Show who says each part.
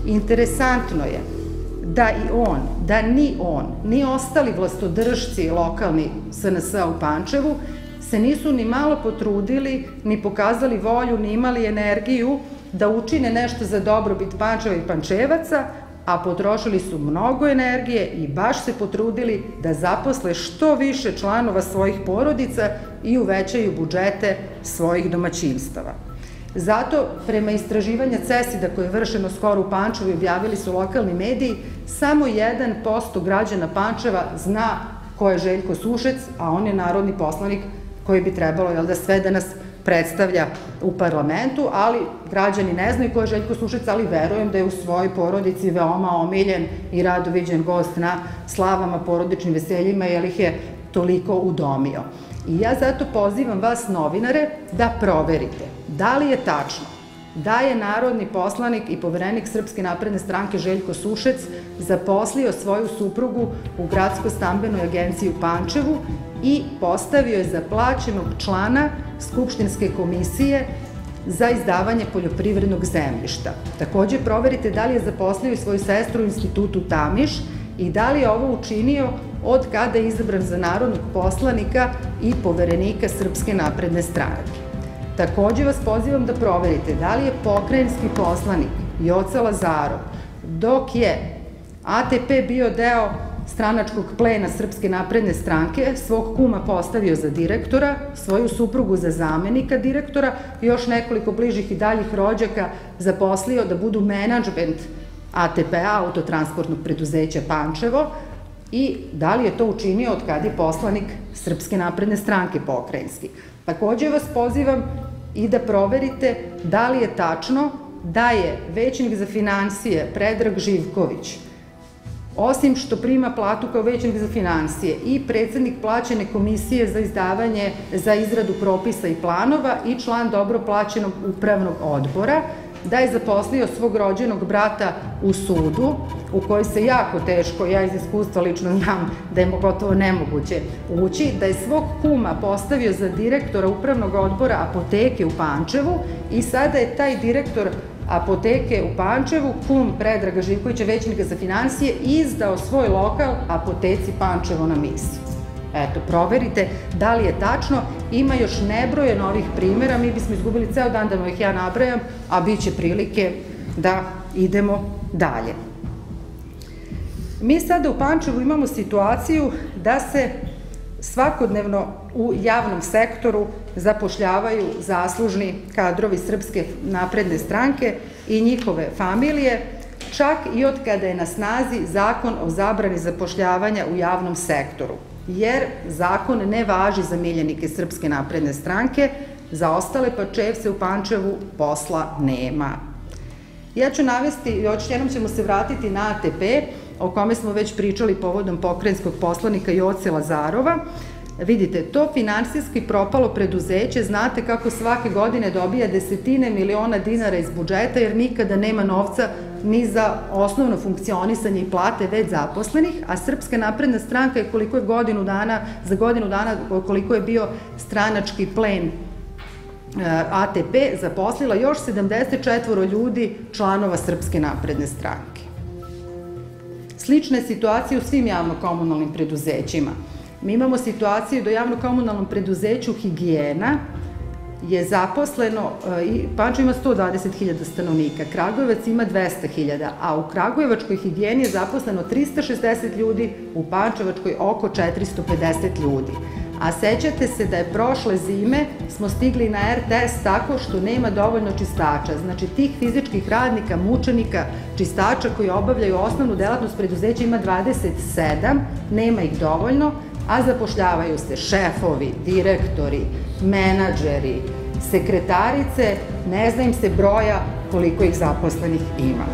Speaker 1: Interesantno je da i on, da ni on, ni ostali vlastodržci lokalni SNS-a u Pančevu se nisu ni malo potrudili, ni pokazali volju, ni imali energiju da učine nešto za dobrobit Pančeva i Pančevaca, a potrošili su mnogo energije i baš se potrudili da zaposle što više članova svojih porodica i uvećaju budžete svojih domaćinstava. Zato, prema istraživanja CESID-a koje je vršeno skoro u Pančevu i objavili su lokalni mediji, samo 1% građana Pančeva zna ko je Željko Sušec, a on je narodni poslanik koji bi trebalo da sve da nas predstavlja u parlamentu, ali građani ne znaju ko je Željko Sušec, ali verujem da je u svojoj porodici veoma omiljen i rado viđen gost na slavama, porodičnim veseljima, jer ih je toliko udomio. I ja zato pozivam vas, novinare, da proverite da li je tačno da je narodni poslanik i poverenik Srpske napredne stranke Željko Sušec zaposlio svoju suprugu u Gradskoj stambenoj agenciji u Pančevu i postavio je za plaćenog člana Skupštinske komisije za izdavanje poljoprivrednog zemljišta. Takođe, proverite da li je zaposlio i svoju sestru u institutu Tamiš i da li je ovo učinio od kada je izabran za narodnog poslanika i poverenika Srpske napredne stranke. Takođe vas pozivam da proverite da li je pokrajinski poslanik Joca Lazarov, dok je ATP bio deo stranačkog plena Srpske napredne stranke, svog kuma postavio za direktora, svoju suprugu za zamenika direktora i još nekoliko bližih i daljih rođaka zaposlio da budu menadžment ATP-a, autotransportnog preduzeća Pančevo, i da li je to učinio od kada je poslanik Srpske napredne stranke pokrajinski. Takođe vas pozivam i da proverite da li je tačno da je većnik za finansije Predrag Živković, osim što prima platu kao većnik za finansije, i predsednik plaćene komisije za izradu propisa i planova i član dobro plaćenog upravnog odbora, da je zaposlio svog rođenog brata u sudu, u kojoj se jako teško, ja iz iskustva lično znam da je gotovo nemoguće ući, da je svog kuma postavio za direktora upravnog odbora apoteke u Pančevu i sada je taj direktor apoteke u Pančevu, kum Predraga Živkovića, većnika za finansije, izdao svoj lokal apoteci Pančevo na misiju. Eto, proverite da li je tačno, ima još nebroje novih primjera, mi bismo izgubili ceo dan da ih ja nabrajam, a bit će prilike da idemo dalje. Mi sada u Pančevu imamo situaciju da se svakodnevno u javnom sektoru zapošljavaju zaslužni kadrovi Srpske napredne stranke i njihove familije, čak i od kada je na snazi Zakon o zabrani zapošljavanja u javnom sektoru, jer zakon ne važi za miljenike Srpske napredne stranke, za ostale Pančevce u Pančevu posla nema. Ja ću navesti, još jednom ćemo se vratiti na ATP, o kome smo već pričali povodom pokrajinskog poslanika Joce Lazarova. Vidite, to finansijski propalo preduzeće, znate kako svake godine dobija desetine miliona dinara iz budžeta, jer nikada nema novca ni za osnovno funkcionisanje i plate već zaposlenih, a Srpska napredna stranka je koliko je za godinu dana koliko je bio stranački plen ATP, zaposlila još 74 ljudi članova Srpske napredne stranke. Slična je situacija u svim javno-komunalnim preduzećima. Mi imamo situaciju da u javno-komunalnom preduzeću Higijena je zaposleno, Pančevo ima 120.000 stanovnika, Kragujevac ima 200.000, a u Kragujevačkoj Higijeni je zaposleno 360 ljudi, u Pančevačkoj oko 450 ljudi. A sećate se da je prošle zime smo stigli na RTS tako što nema dovoljno čistača. Znači, tih fizičkih radnika, mučenika, čistača koji obavljaju osnovnu delatnost preduzeća ima 27, nema ih dovoljno, a zapošljavaju se šefovi, direktori, menadžeri, sekretarice, ne zna im se broja koliko ih zaposlenih ima.